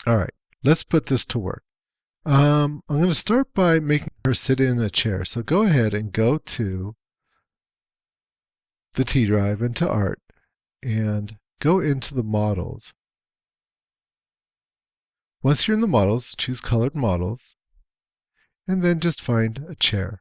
All right, let's put this to work. I'm going to start by making her sit in a chair. So go ahead and go to the T drive into Art and go into the models. Once you're in the models, choose colored models and then just find a chair.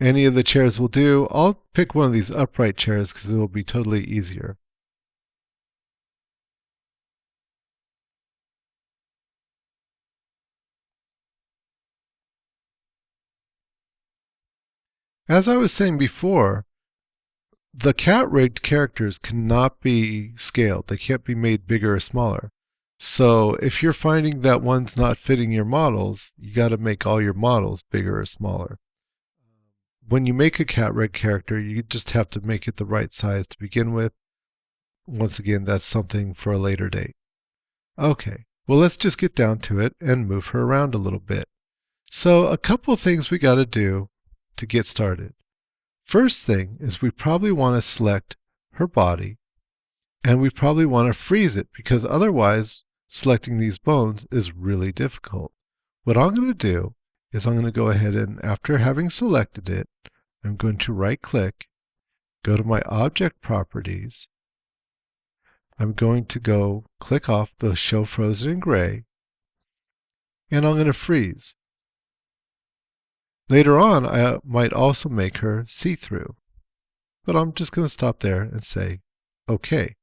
Any of the chairs will do. I'll pick one of these upright chairs because it will be totally easier. As I was saying before, the cat-rigged characters cannot be scaled. They can't be made bigger or smaller. So if you're finding that one's not fitting your models, you got to make all your models bigger or smaller. When you make a cat-rigged character, you just have to make it the right size to begin with. Once again, that's something for a later date. Okay, well, let's just get down to it and move her around a little bit. So a couple things we got to do to get started. First thing is we probably want to select her body, and we probably want to freeze it because otherwise selecting these bones is really difficult. What I'm going to do is I'm going to go ahead and, after having selected it, I'm going to right click, go to my object properties. I'm going to go click off the show frozen in gray, and I'm going to freeze. Later on, I might also make her see-through, but I'm just going to stop there and say, OK.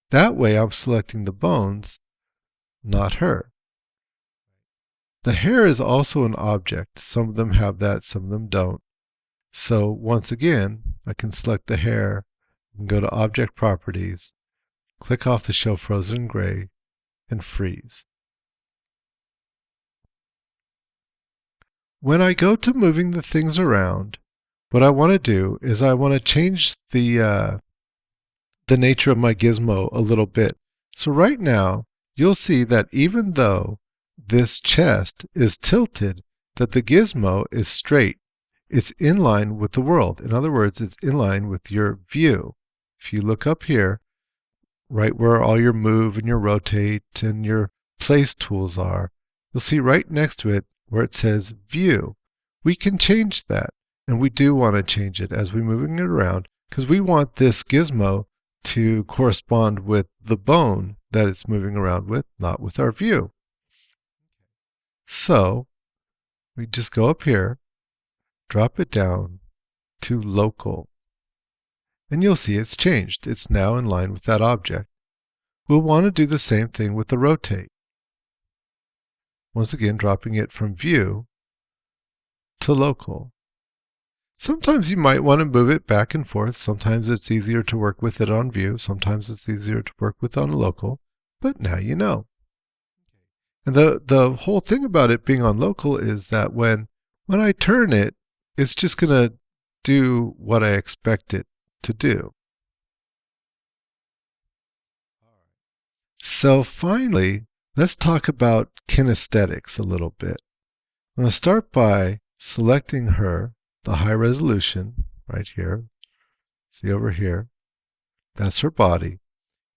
That way I'm selecting the bones, not her. The hair is also an object. Some of them have that, some of them don't. So once again, I can select the hair and go to Object Properties, click off the Show Frozen in Gray, and freeze. When I go to moving the things around, what I want to do is I want to change the nature of my gizmo a little bit. So right now, you'll see that even though this chest is tilted, that the gizmo is straight. It's in line with the world. In other words, it's in line with your view. If you look up here, right where all your move and your rotate and your place tools are, you'll see right next to it where it says view. We can change that, and we do want to change it as we're moving it around because we want this gizmo to correspond with the bone that it's moving around with, not with our view. So we just go up here, drop it down to local, and you'll see it's changed. It's now in line with that object. We'll want to do the same thing with the rotate. Once again, dropping it from view to local. Sometimes you might want to move it back and forth. Sometimes it's easier to work with it on view. Sometimes it's easier to work with on local. But now you know. And the whole thing about it being on local is that when I turn it, it's just going to do what I expect it to do. So finally, let's talk about kinesthetics a little bit. I'm going to start by selecting her, the high resolution, right here. See over here. That's her body.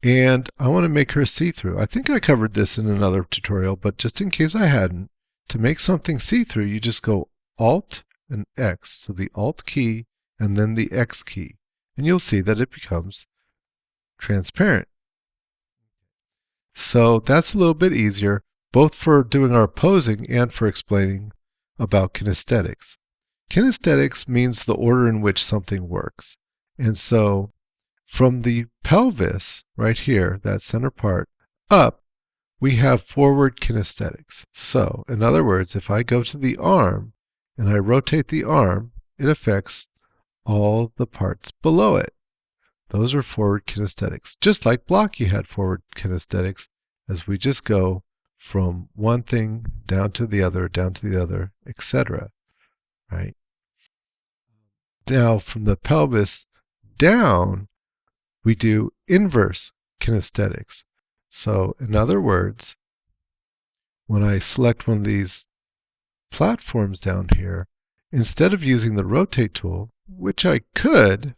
And I want to make her see-through. I think I covered this in another tutorial, but just in case I hadn't, to make something see-through, you just go Alt and X. So the Alt key and then the X key. And you'll see that it becomes transparent. So that's a little bit easier, both for doing our posing and for explaining about kinesthetics. Kinesthetics means the order in which something works. And so from the pelvis, right here, that center part, up, we have forward kinesthetics. So, in other words, if I go to the arm and I rotate the arm, it affects all the parts below it. Those are forward kinesthetics. Just like Blocky had forward kinesthetics, as we just go from one thing down to the other, etc. Right? Now, from the pelvis down, we do inverse kinesthetics. So, in other words, when I select one of these platforms down here, instead of using the rotate tool, which I could,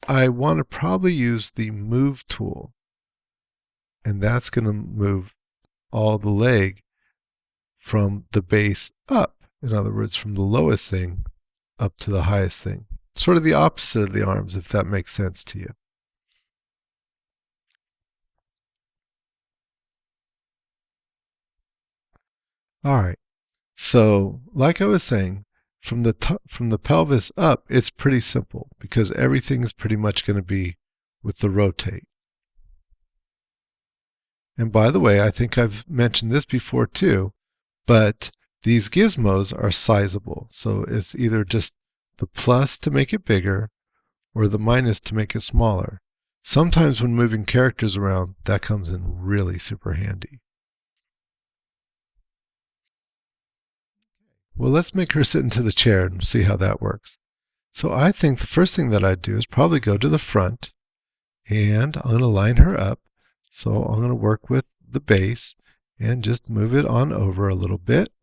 I want to probably use the move tool, and that's going to move all the leg from the base up. In other words, from the lowest thing up to the highest thing. Sort of the opposite of the arms, if that makes sense to you. All right. So, like I was saying, from the pelvis up, it's pretty simple because everything is pretty much going to be with the rotate. And by the way, I think I've mentioned this before too, but these gizmos are sizable. So it's either just the plus to make it bigger or the minus to make it smaller. Sometimes when moving characters around, that comes in really super handy. Well, let's make her sit into the chair and see how that works. So I think the first thing that I'd do is probably go to the front, and I'm going to line her up. So I'm going to work with the base and just move it on over a little bit.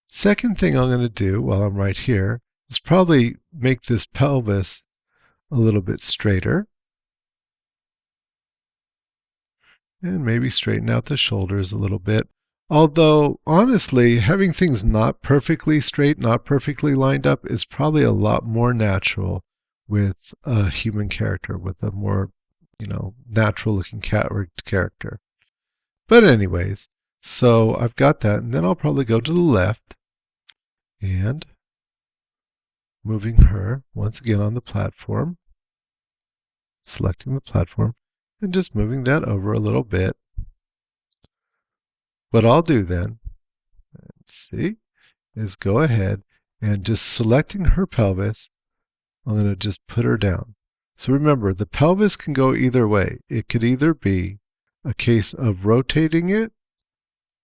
Second thing I'm going to do while I'm right here is probably make this pelvis a little bit straighter. And maybe straighten out the shoulders a little bit. Although, honestly, having things not perfectly straight, not perfectly lined up, is probably a lot more natural with a human character, with a more, natural looking cat-rigged character. But anyways, so I've got that, and then I'll probably go to the left and moving her once again on the platform, selecting the platform, and just moving that over a little bit. What I'll do then, let's see, is go ahead and just selecting her pelvis, I'm going to just put her down. So remember, the pelvis can go either way. It could either be a case of rotating it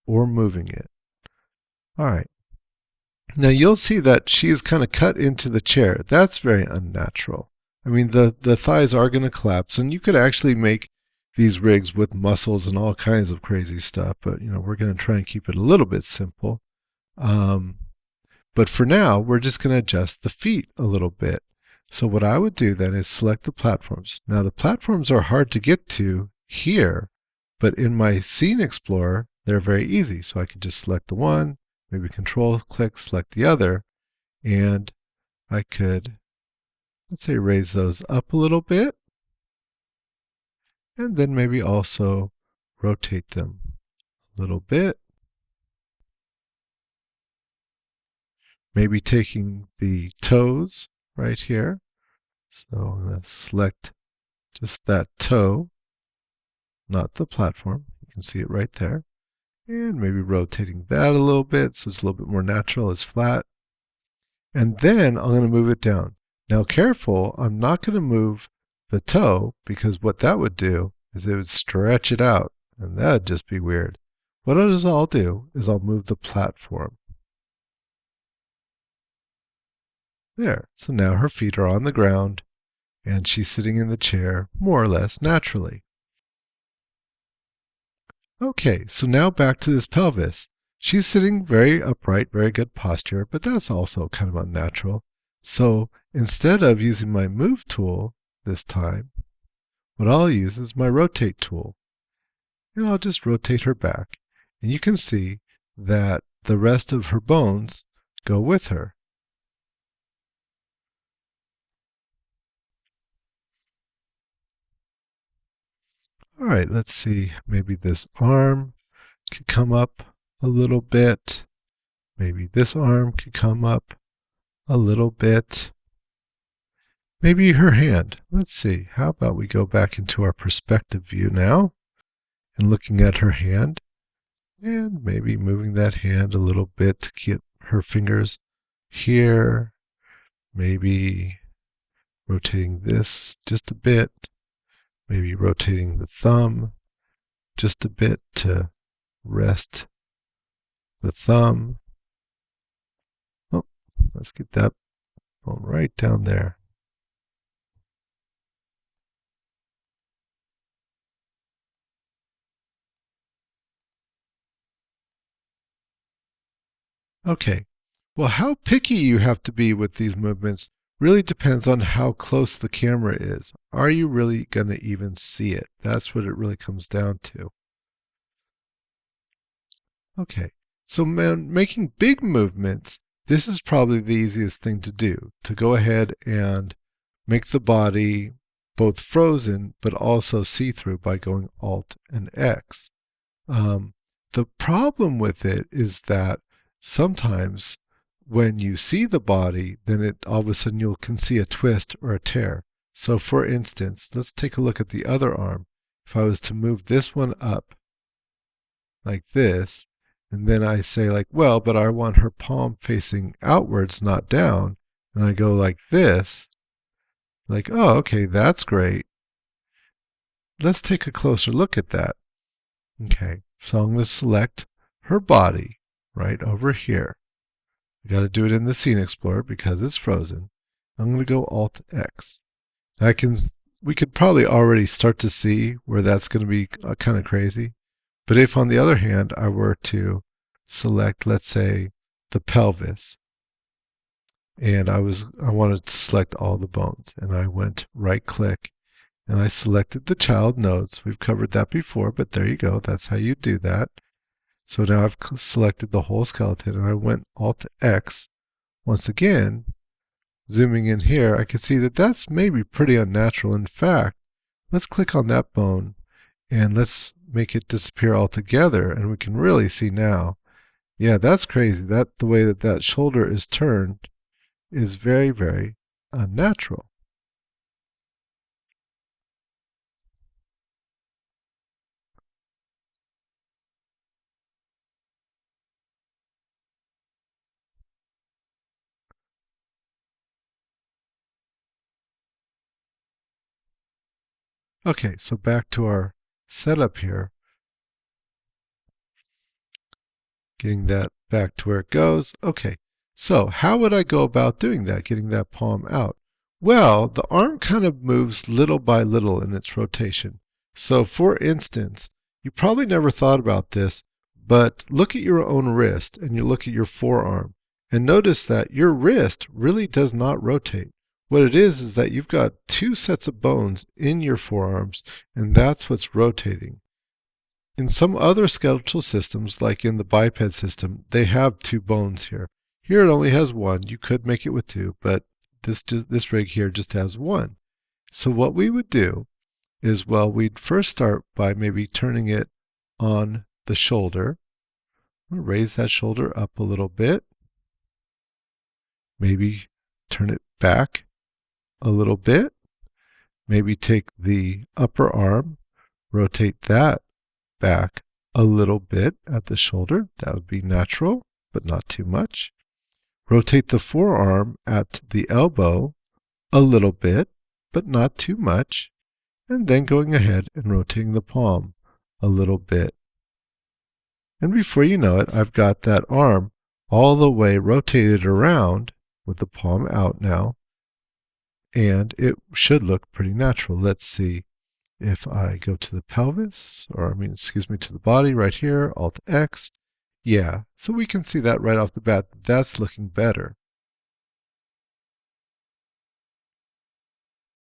or moving it. All right. Now you'll see that she is kind of cut into the chair. That's very unnatural. I mean, the thighs are going to collapse, and you could actually make these rigs with muscles and all kinds of crazy stuff, but we're going to try and keep it a little bit simple. But for now, we're just going to adjust the feet a little bit. So what I would do then is select the platforms. Now the platforms are hard to get to here, but in my Scene Explorer, they're very easy. So I can just select the one, maybe control click, select the other, and I could, let's say, raise those up a little bit, and then maybe also rotate them a little bit. Maybe taking the toes right here. So I'm going to select just that toe, not the platform. You can see it right there. And maybe rotating that a little bit so it's a little bit more natural, it's flat. And then I'm going to move it down. Now careful, I'm not going to move the toe because what that would do is it would stretch it out, and that would just be weird. What I'll do is I'll move the platform. There. So now her feet are on the ground and she's sitting in the chair more or less naturally. Okay, so now back to this pelvis. She's sitting very upright, very good posture, but that's also kind of unnatural. So instead of using my move tool this time, what I'll use is my rotate tool. And I'll just rotate her back. And you can see that the rest of her bones go with her. All right, let's see. Maybe this arm could come up a little bit. Maybe this arm could come up a little bit. Maybe her hand. Let's see. How about we go back into our perspective view now and looking at her hand and maybe moving that hand a little bit to get her fingers here. Maybe rotating this just a bit. Maybe rotating the thumb just a bit to rest the thumb. Oh, let's get that bone right down there. Okay, Well, how picky you have to be with these movements really depends on how close the camera is. Are you really going to even see it? That's what it really comes down to. Okay, so making big movements, this is probably the easiest thing to do, to go ahead and make the body both frozen but also see-through by going Alt and X. The problem with it is that sometimes when you see the body, then all of a sudden you can see a twist or a tear. So for instance, let's take a look at the other arm. If I was to move this one up like this, and then I say like, well, but I want her palm facing outwards, not down, and I go like this, like, oh, okay, that's great. Let's take a closer look at that. Okay, so I'm going to select her body right over here. We got to do it in the Scene Explorer because it's frozen. I'm going to go Alt X. We could probably already start to see where that's going to be kind of crazy. But if, on the other hand, I were to select, let's say, the pelvis, and I wanted to select all the bones, and I went right-click, and I selected the child nodes. We've covered that before, but there you go. That's how you do that. So now I've selected the whole skeleton, and I went Alt-X. Once again, zooming in here, I can see that that's maybe pretty unnatural. In fact, let's click on that bone, and let's make it disappear altogether, and we can really see now. Yeah, that's crazy. The way that shoulder is turned is very, very unnatural. Okay, so back to our setup here. Getting that back to where it goes. Okay, so how would I go about doing that, getting that palm out? Well, the arm kind of moves little by little in its rotation. So for instance, you probably never thought about this, but look at your own wrist and you look at your forearm and notice that your wrist really does not rotate. What it is that you've got two sets of bones in your forearms, and that's what's rotating. In some other skeletal systems, like in the biped system, they have two bones here. Here it only has one. You could make it with two, but this rig here just has one. So what we would do is, well, we'd first start by maybe turning it on the shoulder. I'm going to raise that shoulder up a little bit. Maybe turn it back a little bit. Maybe take the upper arm, rotate that back a little bit at the shoulder. That would be natural, but not too much. Rotate the forearm at the elbow a little bit, but not too much. And then going ahead and rotating the palm a little bit. And before you know it, I've got that arm all the way rotated around with the palm out now. And it should look pretty natural. Let's see. If I go to the pelvis, or to the body right here, Alt X, yeah. So we can see that right off the bat. That's looking better.